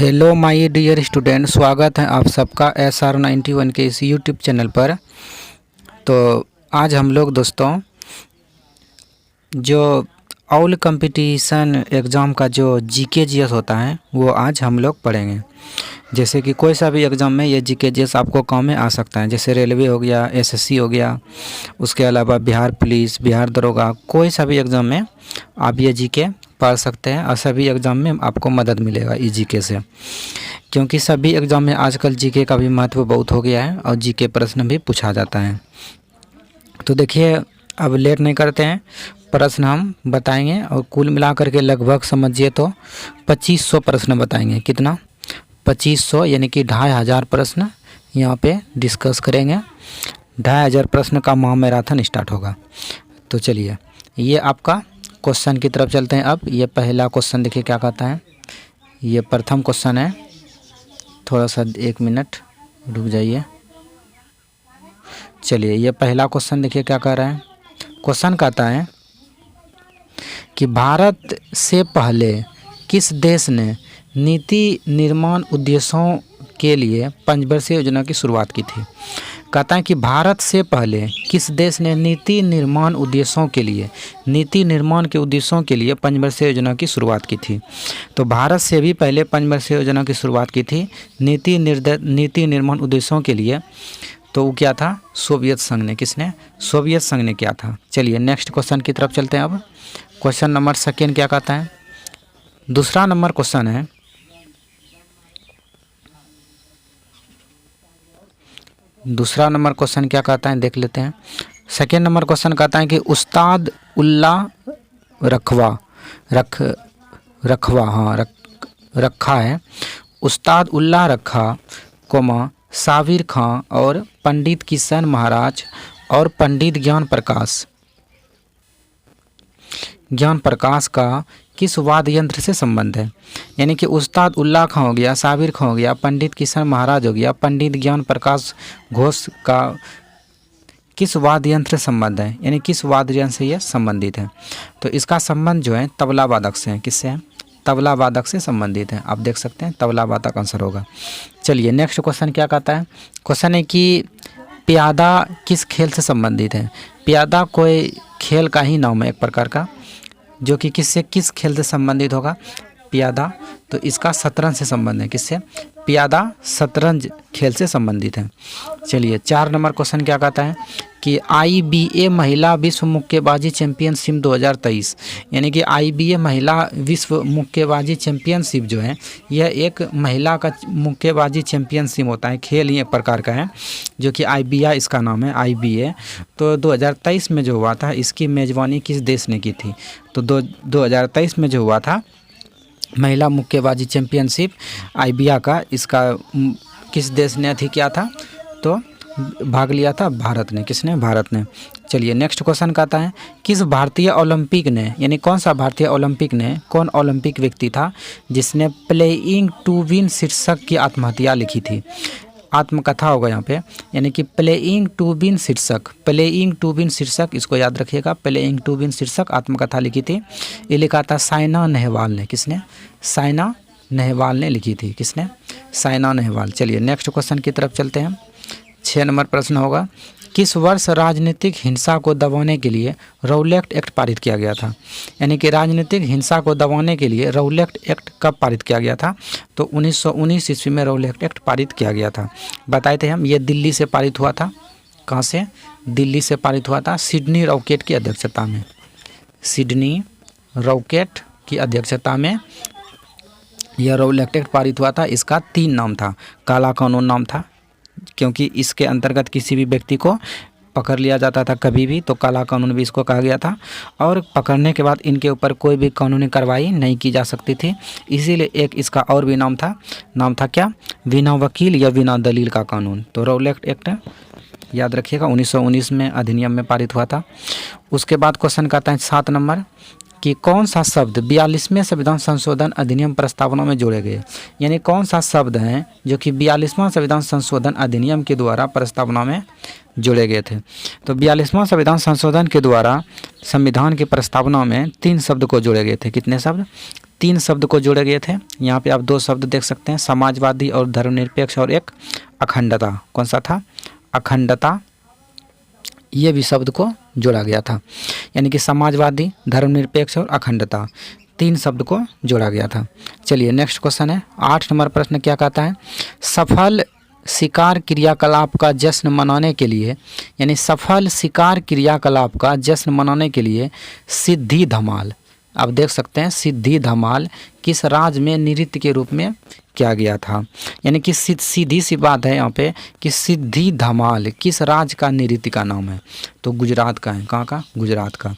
Hello my dear student, स्वागत है आप सबका SR91 के इस यूट्यूब चैनल पर। तो आज हम लोग दोस्तों जो ऑल कंपटीशन एग्ज़ाम का जो जीके जीएस होता है वो आज हम लोग पढ़ेंगे। जैसे कि कोई सा भी एग्ज़ाम में ये जीके जीएस आपको काम में आ सकता है, जैसे रेलवे हो गया, एसएससी हो गया, उसके अलावा बिहार पुलिस, बिहार दरोगा, कोई सा भी एग्ज़ाम में आप ये जीके पढ़ सकते हैं और सभी एग्ज़ाम में आपको मदद मिलेगा इस जीके से, क्योंकि सभी एग्ज़ाम में आजकल जीके का भी महत्व बहुत हो गया है और जीके प्रश्न भी पूछा जाता है। तो देखिए, अब लेट नहीं करते हैं, प्रश्न हम बताएंगे और कुल मिलाकर के लगभग समझिए तो 2500 प्रश्न बताएंगे। कितना? 2500, यानी कि 2500 प्रश्न यहाँ पे डिस्कस करेंगे। 2500 प्रश्न का महामैराथन स्टार्ट होगा। तो चलिए, ये आपका क्वेश्चन की तरफ चलते हैं। अब ये पहला क्वेश्चन देखिए क्या कहता है। ये प्रथम क्वेश्चन है, थोड़ा सा 1 मिनट रुक जाइए। चलिए, ये पहला क्वेश्चन देखिए क्या कह रहा है। क्वेश्चन कहता है कि भारत से पहले किस देश ने नीति निर्माण उद्देश्यों के लिए पंचवर्षीय योजना की शुरुआत की थी। कहता है कि भारत से पहले किस देश ने नीति निर्माण के उद्देश्यों के लिए पंचवर्षीय योजना की शुरुआत की थी। तो भारत से भी पहले पंचवर्षीय योजना की शुरुआत की थी नीति निर्माण उद्देश्यों के लिए। तो वो क्या था? सोवियत संघ ने। किसने? सोवियत संघ ने किया था। चलिए नेक्स्ट क्वेश्चन की तरफ चलते हैं। अब क्वेश्चन नंबर सेकेंड क्या कहता है। दूसरा नंबर क्वेश्चन है, दूसरा नंबर क्वेश्चन क्या कहता है देख लेते हैं। सेकेंड नंबर क्वेश्चन कहता है कि उस्ताद उल्ला रखा है। उस्ताद उल्ला रखा, साबिर खां और पंडित किशन महाराज और पंडित ज्ञान प्रकाश का किस वाद्य यंत्र से संबंध है। यानी कि उस्ताद उल्ला खां हो गया, साबिर खां हो गया, पंडित किशन महाराज हो गया, पंडित ज्ञान प्रकाश घोष का किस वाद्य यंत्र से संबंध है, यानी किस वाद्य यंत्र से यह संबंधित है। तो इसका संबंध जो है तबला वादक से है। किससे है? तबला वादक से संबंधित है। आप देख सकते हैं तबला वादक आंसर होगा। चलिए नेक्स्ट क्वेश्चन क्या कहता है। क्वेश्चन है कि प्यादा किस खेल से संबंधित है। प्यादा कोई खेल का ही नाम है एक प्रकार का, जो कि किस खेल से संबंधित होगा। प्यादा, तो इसका शतरंज से संबंध है। किससे? प्यादा शतरंज खेल से संबंधित है। चलिए 4 नंबर क्वेश्चन क्या कहता है कि IBA महिला विश्व मुक्केबाजी चैंपियनशिप 2023, यानी कि IBA महिला विश्व मुक्केबाजी चैंपियनशिप जो है यह एक महिला का मुक्केबाजी चैंपियनशिप होता है, खेल ही एक प्रकार का है, जो कि IBA इसका नाम है, IBA। तो 2023 में जो हुआ था इसकी मेज़बानी किस देश ने की थी। तो 2023 में जो हुआ था महिला मुक्केबाजी चैंपियनशिप IBA का, इसका किस देश ने अथी किया था, तो भाग लिया था भारत ने। किसने? भारत ने। चलिए नेक्स्ट क्वेश्चन कहता है किस भारतीय ओलंपिक ने, यानी कौन सा भारतीय ओलंपिक ने, कौन ओलंपिक व्यक्ति था जिसने प्लेइंग टू विन शीर्षक की आत्महत्या लिखी थी। आत्मकथा होगा यहाँ पे, यानी कि प्लेइंग टू विन शीर्षक, इसको याद रखिएगा। प्लेइंग टू विन शीर्षक आत्मकथा लिखी थी। ये लिखा था साइना नेहवाल ने। किसने? साइना नेहवाल ने लिखी थी। किसने? साइना नेहवाल। चलिए नेक्स्ट क्वेश्चन की तरफ चलते हैं। 6 नंबर प्रश्न होगा, किस वर्ष राजनीतिक हिंसा को दबाने के लिए रौलेट एक्ट पारित किया गया था। यानी कि राजनीतिक हिंसा को दबाने के लिए रौलेट एक्ट कब पारित किया गया था। तो 1919 ईस्वी में रौलेट एक्ट पारित किया गया था। बताए थे हम, ये दिल्ली से पारित हुआ था। कहाँ से? दिल्ली से पारित हुआ था, सिडनी रॉकेट की अध्यक्षता में। सिडनी रॉकेट की अध्यक्षता में यह रौलेट एक्ट पारित हुआ था। इसका 3 नाम था। काला कानून नाम था, क्योंकि इसके अंतर्गत किसी भी व्यक्ति को पकड़ लिया जाता था कभी भी, तो काला कानून भी इसको कहा गया था। और पकड़ने के बाद इनके ऊपर कोई भी कानूनी कार्रवाई नहीं की जा सकती थी, इसीलिए एक इसका और भी नाम था क्या? बिना वकील या बिना दलील का कानून। तो रौलेट एक्ट याद रखिएगा 1919 में अधिनियम में पारित हुआ था। उसके बाद क्वेश्चन कहता है 7 नंबर कि कौन सा शब्द 42वें संविधान संशोधन अधिनियम प्रस्तावना में जोड़े गए। यानी कौन सा शब्द हैं जो कि 42वां संविधान संशोधन अधिनियम के द्वारा प्रस्तावना में जोड़े गए थे। तो 42वां संविधान संशोधन के द्वारा संविधान की प्रस्तावना में 3 शब्द को जोड़े गए थे। कितने शब्द? 3 शब्द को जोड़े गए थे। यहाँ पे आप 2 शब्द देख सकते हैं, समाजवादी और धर्मनिरपेक्ष, और एक अखंडता। कौन सा था? अखंडता। ये भी शब्द को जोड़ा गया था, यानी कि समाजवादी, धर्मनिरपेक्ष और अखंडता, 3 शब्द को जोड़ा गया था। चलिए नेक्स्ट क्वेश्चन है 8 नंबर प्रश्न क्या कहता है? सफल शिकार क्रियाकलाप का जश्न मनाने के लिए, यानी सफल शिकार क्रियाकलाप का जश्न मनाने के लिए सिद्धि धमाल, आप देख सकते हैं सिद्धि धमाल किस राज्य में नृत्य के रूप में किया गया था? यानी कि सीधी सी बात है यहाँ पे कि सिद्धि धमाल किस राज्य का नृत्य का नाम है? तो गुजरात का है। कहाँ का? गुजरात का।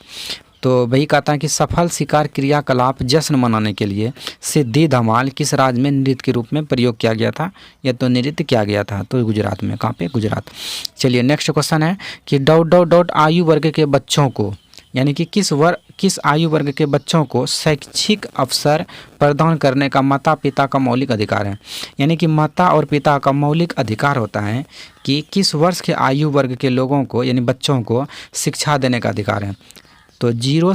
तो वही कहता है कि सफल शिकार क्रियाकलाप जश्न मनाने के लिए सिद्धि धमाल किस राज्य में नृत्य के रूप में प्रयोग किया गया था, या तो नृत्य किया गया था? तो गुजरात में। कहाँ पे? गुजरात। चलिए नेक्स्ट क्वेश्चन है कि डॉट डॉट डॉट आयु वर्ग के बच्चों को, यानी कि किस आयु वर्ग के बच्चों को शैक्षिक अवसर प्रदान करने का माता पिता का मौलिक अधिकार है? यानी कि माता और पिता का मौलिक अधिकार होता है कि किस वर्ष के आयु वर्ग के लोगों को, यानी बच्चों को शिक्षा देने का अधिकार है। तो 6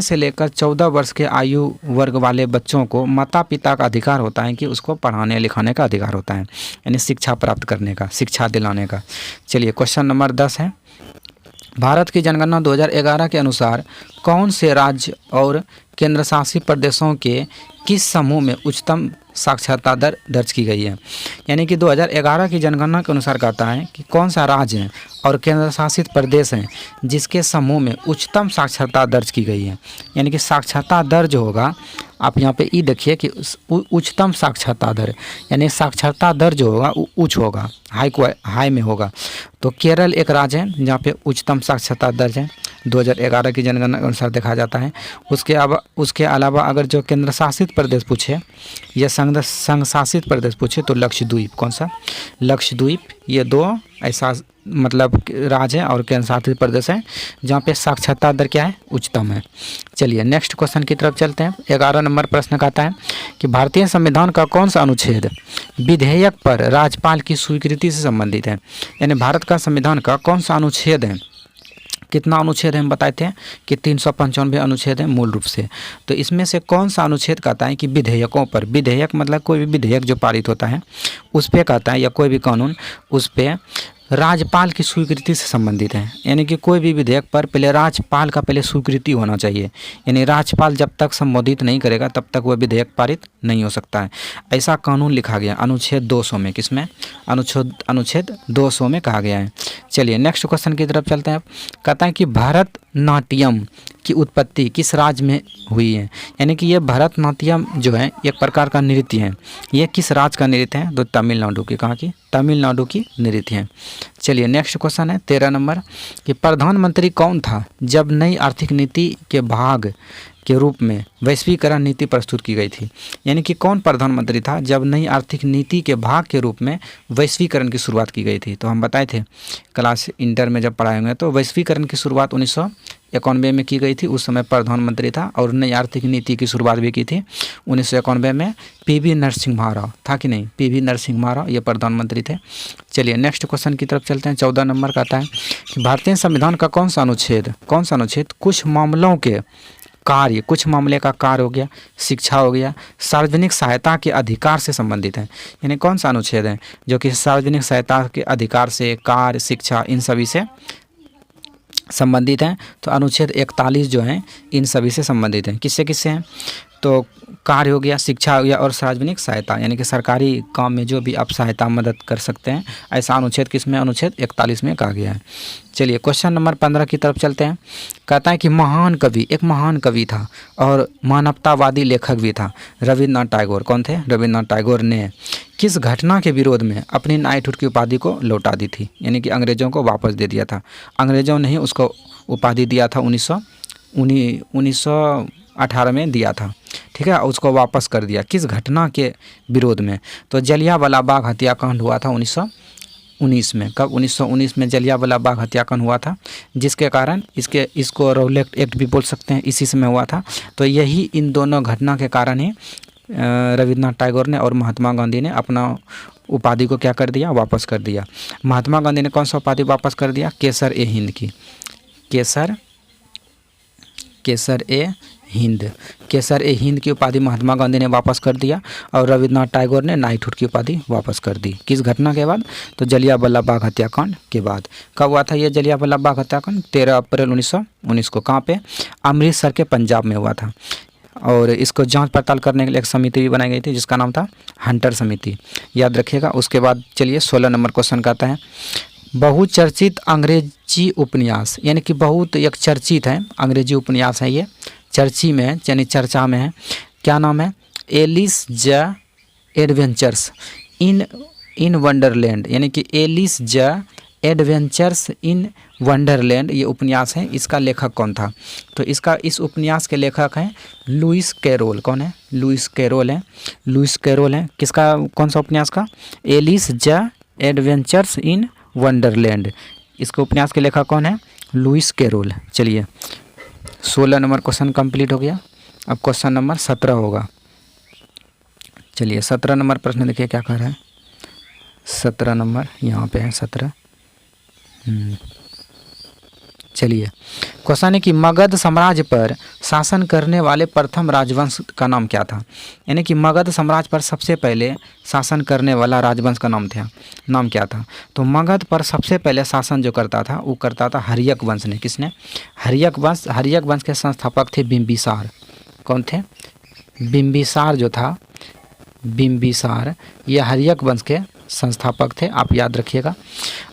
से लेकर 14 वर्ष के आयु वर्ग वाले बच्चों को माता पिता का अधिकार होता है कि उसको पढ़ाने लिखाने का अधिकार होता है, यानी शिक्षा प्राप्त करने का, शिक्षा दिलाने का। चलिए क्वेश्चन नंबर 10 है, भारत की जनगणना 2011 के अनुसार कौन से राज्य और केंद्र शासित प्रदेशों के किस समूह में उच्चतम साक्षरता दर दर्ज की गई है? यानी कि 2011 की जनगणना के अनुसार कहता है कि कौन सा राज्य है और केंद्र शासित प्रदेश हैं जिसके समूह में उच्चतम साक्षरता दर्ज की गई है। यानी कि साक्षरता दर जो होगा, आप यहाँ पे ई देखिए कि उच्चतम साक्षरता दर, यानी साक्षरता दर जो होगा वो उच्च होगा, हाई में होगा। तो केरल एक राज्य है जहाँ पे उच्चतम साक्षरता दर है 2011 की जनगणना के अनुसार देखा जाता है। उसके अलावा अगर जो केंद्र शासित प्रदेश पूछे या संघ शासित प्रदेश पूछे तो लक्षद्वीप। कौन सा? लक्षद्वीप। ये 2 ऐसा मतलब राज्य है और केंद्र शासित प्रदेश है जहाँ पे साक्षरता दर क्या है? उच्चतम है। चलिए नेक्स्ट क्वेश्चन की तरफ चलते हैं। 11 नंबर प्रश्न कहता है कि भारतीय संविधान का कौन सा अनुच्छेद विधेयक पर राज्यपाल की स्वीकृति से संबंधित है? यानी भारत का संविधान का कौन सा अनुच्छेद है? कितना अनुच्छेद है? हम बताए थे कि 395 अनुच्छेद है मूल रूप से। तो इसमें से कौन सा अनुच्छेद कहता है कि विधेयकों पर, विधेयक मतलब कोई भी विधेयक जो पारित होता है उस पर कहता है, या कोई भी कानून उस पर राज्यपाल की स्वीकृति से संबंधित है। यानी कि कोई भी विधेयक पर पहले राज्यपाल का पहले स्वीकृति होना चाहिए, यानी राज्यपाल जब तक संबोधित नहीं करेगा तब तक वह विधेयक पारित नहीं हो सकता है। ऐसा कानून लिखा गया अनुच्छेद 200 में। किसमें? अनुच्छेद 200 में कहा गया है। चलिए नेक्स्ट क्वेश्चन की तरफ चलते हैं। कहता है कि भरतनाट्यम की उत्पत्ति किस राज्य में हुई है? यानी कि ये भरतनाट्यम जो है एक प्रकार का नृत्य है, ये किस राज्य का नृत्य है? तो तमिलनाडु की। कहाँ की? तमिलनाडु की नृत्य है। चलिए नेक्स्ट क्वेश्चन है 13 नंबर कि प्रधानमंत्री कौन था जब नई आर्थिक नीति के भाग के रूप में वैश्वीकरण नीति प्रस्तुत की गई थी? यानी कि कौन प्रधानमंत्री था जब नई आर्थिक नीति के भाग के रूप में वैश्वीकरण की शुरुआत की गई थी? तो हम बताए थे क्लास इंटर में जब पढ़ाए होंगे, तो वैश्वीकरण की शुरुआत 1991 में की गई थी। उस समय प्रधानमंत्री था, और नई आर्थिक नीति की शुरुआत भी की थी 1991 में पीवी नरसिम्हा राव था कि नहीं? पीवी नरसिम्हा राव ये प्रधानमंत्री थे। चलिए नेक्स्ट क्वेश्चन की तरफ चलते हैं। 14 नंबर का आता है कि भारतीय संविधान का कौन सा अनुच्छेद कुछ मामले का कार्य हो गया, शिक्षा हो गया, सार्वजनिक सहायता के अधिकार से संबंधित है? यानी कौन सा अनुच्छेद है जो कि सार्वजनिक सहायता के अधिकार से, कार्य, शिक्षा, इन सभी से संबंधित हैं? तो अनुच्छेद 41 जो है इन सभी से संबंधित हैं। किससे किससे हैं? तो कार्य हो गया, शिक्षा हो गया और सार्वजनिक सहायता, यानी कि सरकारी काम में जो भी आप सहायता मदद कर सकते हैं, ऐसा अनुच्छेद किसमें? अनुच्छेद 41 में कहा गया है। चलिए क्वेश्चन नंबर 15 की तरफ चलते हैं। कहता है कि एक महान कवि था और मानवतावादी लेखक भी था, रविन्द्रनाथ टैगोर। कौन थे? रविन्द्रनाथ टैगोर ने किस घटना के विरोध में अपनी नाइटहुड की उपाधि को लौटा दी थी? यानी कि अंग्रेजों को वापस दे दिया था। अंग्रेजों ने ही उसको उपाधि दिया था 1918 में दिया था, ठीक है, उसको वापस कर दिया। किस घटना के विरोध में? तो जलियांवाला बाग हत्याकांड हुआ था 1919 में। कब? 1919 में जलियांवाला बाग हत्याकांड हुआ था, जिसके कारण इसको रौलट एक्ट भी बोल सकते हैं, इसी समय हुआ था। तो यही इन दोनों घटना के कारण ही रविन्द्रनाथ टैगोर ने और महात्मा गांधी ने अपना उपाधि को क्या कर दिया? वापस कर दिया। महात्मा गांधी ने कौन सा उपाधि वापस कर दिया? केसर ए हिंद की। केसर ए हिंद। केसर ए हिंद की उपाधि महात्मा गांधी ने वापस कर दिया और रविन्द्रनाथ टैगोर ने नाइटहुड की उपाधि वापस कर दी। किस घटना के बाद? तो जलियांवाला बाग हत्याकांड के बाद। कब हुआ था ये जलियांवाला बाग हत्याकांड? 13 अप्रैल 1919 को। कहाँ पे? अमृतसर के पंजाब में हुआ था। और इसको जांच पड़ताल करने के लिए एक समिति भी बनाई गई थी जिसका नाम था हंटर समिति, याद रखिएगा। उसके बाद चलिए 16 नंबर क्वेश्चन कहता है बहुचर्चित अंग्रेजी उपन्यास, यानी कि बहुत एक चर्चित है अंग्रेजी उपन्यास है, ये चर्ची में है यानी चर्चा में है। क्या नाम है? एलिस ज एडवेंचर्स इन वंडरलैंड, यानी कि एलिस ज एडवेंचर्स इन वंडरलैंड ये उपन्यास है। इसका लेखक कौन था? तो इस उपन्यास के लेखक हैं लुइस कैरोल। कौन है? लुइस कैरोल है। लुइस कैरोल है। किसका, कौन सा उपन्यास का? एलिस ज एडवेंचर्स इन वंडरलैंड। इसके उपन्यास के लेखक कौन है? Lewis Carroll. चलिए 16 नंबर क्वेश्चन कंप्लीट हो गया। अब क्वेश्चन नंबर 17 होगा। चलिए 17 नंबर प्रश्न देखिए क्या कर रहा है। 17 नंबर यहाँ पे है 17। चलिए क्वेश्चन है कि मगध साम्राज्य पर शासन करने वाले प्रथम राजवंश का नाम क्या था? यानी कि मगध साम्राज्य पर सबसे पहले शासन करने वाला राजवंश का नाम क्या था? तो मगध पर सबसे पहले शासन जो करता था वो करता था हर्यक वंश ने। किसने? हर्यक वंश के संस्थापक थे बिंबिसार। कौन थे? बिंबिसार जो था, बिंबिसार ये हर्यक वंश के संस्थापक थे, आप याद रखिएगा।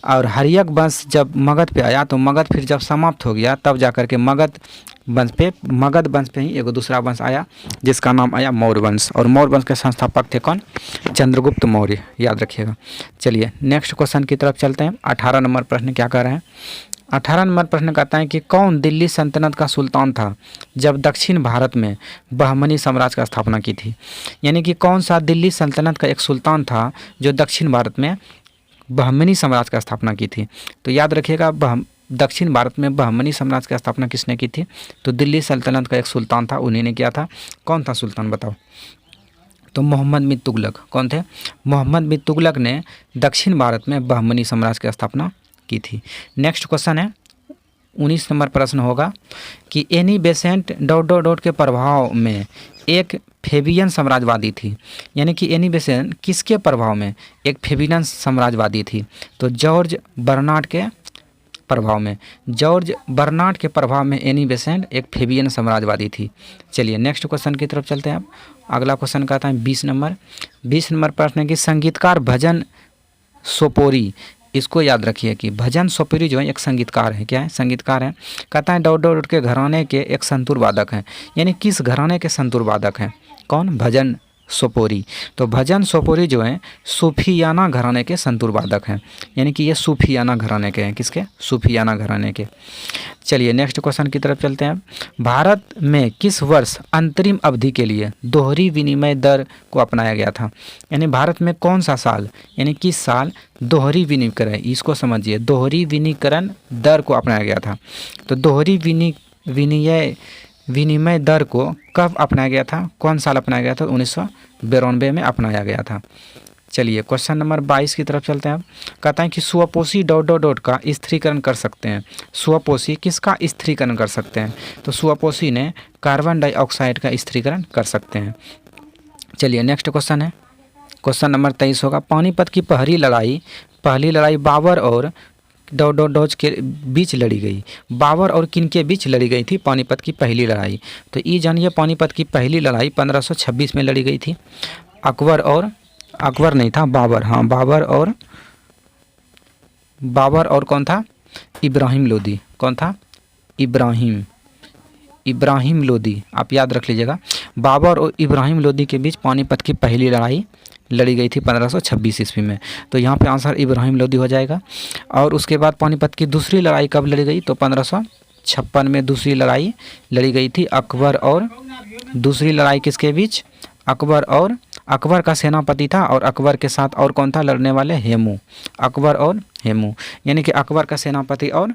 और हर्यक वंश जब मगध पे आया तो मगध फिर जब समाप्त हो गया तब जाकर के मगध वंश पे ही एक दूसरा वंश आया जिसका नाम आया मौर्य वंश। और मौर्य वंश के संस्थापक थे कौन? चंद्रगुप्त मौर्य, याद रखिएगा। चलिए नेक्स्ट क्वेश्चन की तरफ चलते हैं। 18 नंबर प्रश्न क्या कर रहे हैं? 18 नंबर प्रश्न कहता है कि कौन दिल्ली सल्तनत का सुल्तान था जब दक्षिण भारत में बहमनी साम्राज्य का स्थापना की थी? यानी कि कौन सा दिल्ली सल्तनत का एक सुल्तान था जो दक्षिण भारत में बहमनी साम्राज्य का स्थापना की थी? तो याद रखिएगा दक्षिण भारत में बहमनी साम्राज्य की स्थापना किसने की थी? तो दिल्ली सल्तनत का एक सुल्तान था, उन्हीं ने किया था। कौन था सुल्तान बताओ? तो मोहम्मद बिन तुगलक। कौन थे? मोहम्मद बिन तुगलक ने दक्षिण भारत में बहमनी साम्राज्य की स्थापना की थी। नेक्स्ट क्वेश्चन है 19 नंबर प्रश्न होगा कि एनी बेसेंट ... के प्रभाव में एक फेबियन साम्राज्यवादी थी। यानी कि एनी बेसेंट किसके प्रभाव में? एक फेबियन साम्राज्यवादी थी। तो जॉर्ज बर्नार्ड के प्रभाव में एनी बेसेंट एक फेबियन साम्राज्यवादी थी। चलिए नेक्स्ट क्वेश्चन की तरफ चलते हैं। अब अगला क्वेश्चन कहता है 20 नंबर प्रश्न है कि संगीतकार भजन सोपोरी, इसको याद रखिए कि भजन सोपोरी जो है एक संगीतकार है। क्या है? संगीतकार है। कहता है ... के घराने के एक संतूर वादक हैं। यानी किस घराने के संतूर वादक हैं? कौन? भजन सोपोरी। तो भजन सोपोरी जो है सूफियाना घराने के संतूर वादक हैं। यानी कि ये सूफियाना घराने के हैं। किसके? सूफियाना घराने के। चलिए नेक्स्ट क्वेश्चन की तरफ चलते हैं। भारत में किस वर्ष अंतरिम अवधि के लिए दोहरी विनिमय दर को अपनाया गया था? यानी भारत में कौन सा साल, यानी किस साल दोहरी विनिमयकरण, इसको समझिए, दोहरी विनिमयकरण दर को अपनाया गया था? तो दोहरी विनिमय दर को कब अपनाया गया था? कौन साल अपनाया गया था? 1992 में अपनाया गया था। चलिए क्वेश्चन नंबर 22 की तरफ चलते हैं। अब कहता है कि सुअपोषी ... का स्थिरीकरण कर सकते हैं। सुअपोषी किसका स्थिरीकरण कर सकते हैं? तो सुअपोषी ने कार्बन डाइऑक्साइड का स्थिरीकरण कर सकते हैं। चलिए नेक्स्ट क्वेश्चन है, क्वेश्चन नंबर 23 होगा। पानीपत की पहली लड़ाई बाबर और ... के बीच लड़ी गई। बाबर और किन के बीच लड़ी गई थी पानीपत की पहली लड़ाई? तो ये जानिए पानीपत की पहली लड़ाई 1526 में लड़ी गई थी। अकबर नहीं था, बाबर। हाँ बाबर और कौन था? इब्राहिम लोदी। कौन था? इब्राहिम लोदी, आप याद रख लीजिएगा। बाबर और इब्राहिम लोदी के बीच पानीपत की पहली लड़ाई लड़ी गई थी 1526 ईस्वी में। तो यहाँ पे आंसर इब्राहिम लोदी हो जाएगा। और उसके बाद पानीपत की दूसरी लड़ाई कब लड़ी गई? तो 1556 में दूसरी लड़ाई लड़ी गई थी अकबर और... दूसरी लड़ाई किसके बीच? अकबर का सेनापति था और अकबर के साथ और कौन था लड़ने वाले? हेमू। अकबर और हेमू, यानी कि अकबर का सेनापति और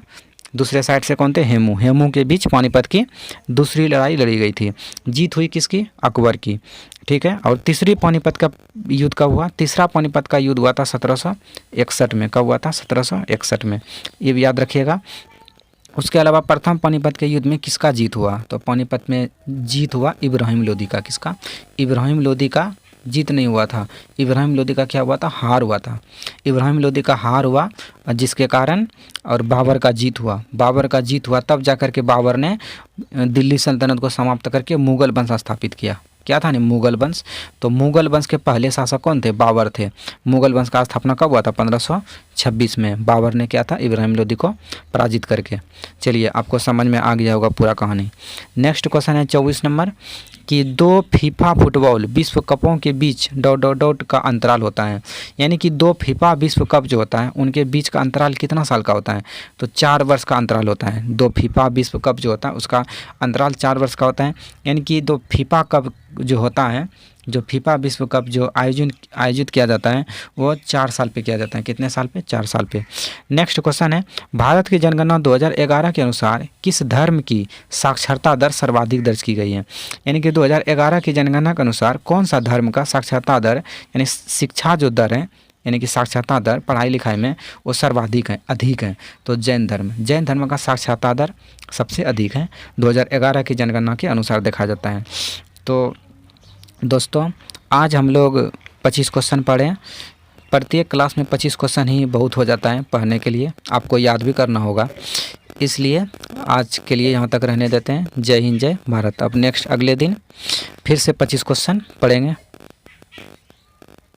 दूसरे साइड से कौन थे? हेमू के बीच पानीपत की दूसरी लड़ाई लड़ी गई थी। जीत हुई किसकी? अकबर की। ठीक है। और तीसरी पानीपत का युद्ध कब हुआ? तीसरा पानीपत का युद्ध हुआ था 1761 में। कब हुआ था? 1761 में, ये भी याद रखिएगा। उसके अलावा प्रथम पानीपत के युद्ध में किसका जीत हुआ? तो पानीपत में जीत हुआ इब्राहिम लोदी का। किसका? इब्राहिम लोदी का जीत नहीं हुआ था, इब्राहिम लोदी का क्या हुआ था? हार हुआ था। इब्राहिम लोदी का हार हुआ जिसके कारण और बाबर का जीत हुआ। बाबर का जीत हुआ तब जाकर के बाबर ने दिल्ली सल्तनत को समाप्त करके मुगल वंश स्थापित किया। क्या था नहीं? मुगल वंश। तो मुगल वंश के पहले शासक कौन थे? बाबर थे। मुगल वंश का स्थापना कब हुआ था? 1526 में। बाबर ने क्या था? इब्राहिम लोदी को पराजित करके। चलिए आपको समझ में आ गया होगा पूरा कहानी। नेक्स्ट क्वेश्चन है 24 नंबर कि 2 फीफा फुटबॉल विश्व कपों के बीच ... का अंतराल होता है। यानी कि 2 फीफा विश्व कप जो होता है उनके बीच का अंतराल कितना साल का होता है? तो 4 वर्ष का अंतराल होता है। 2 फीफा विश्व कप जो होता है उसका अंतराल 4 वर्ष का होता है। यानी कि 2 फीफा कप जो होता है, जो फीफा विश्व कप जो आयोजित किया जाता है वो 4 साल पे किया जाता है। कितने साल पे? 4 साल पे। नेक्स्ट क्वेश्चन है भारत की जनगणना 2011 के अनुसार किस धर्म की साक्षरता दर सर्वाधिक दर्ज की गई है? यानी कि 2011 की जनगणना के अनुसार कौन सा धर्म का साक्षरता दर यानी शिक्षा जो दर है यानी कि साक्षरता दर पढ़ाई लिखाई में वो सर्वाधिक है, अधिक है? तो जैन धर्म का साक्षरता दर सबसे अधिक है 2011 की जनगणना के अनुसार देखा जाता है। तो दोस्तों आज हम लोग 25 क्वेश्चन पढ़े। प्रत्येक क्लास में 25 क्वेश्चन ही बहुत हो जाता है पढ़ने के लिए, आपको याद भी करना होगा, इसलिए आज के लिए यहाँ तक रहने देते हैं। जय हिंद, जय भारत। अब नेक्स्ट अगले दिन फिर से 25 क्वेश्चन पढ़ेंगे।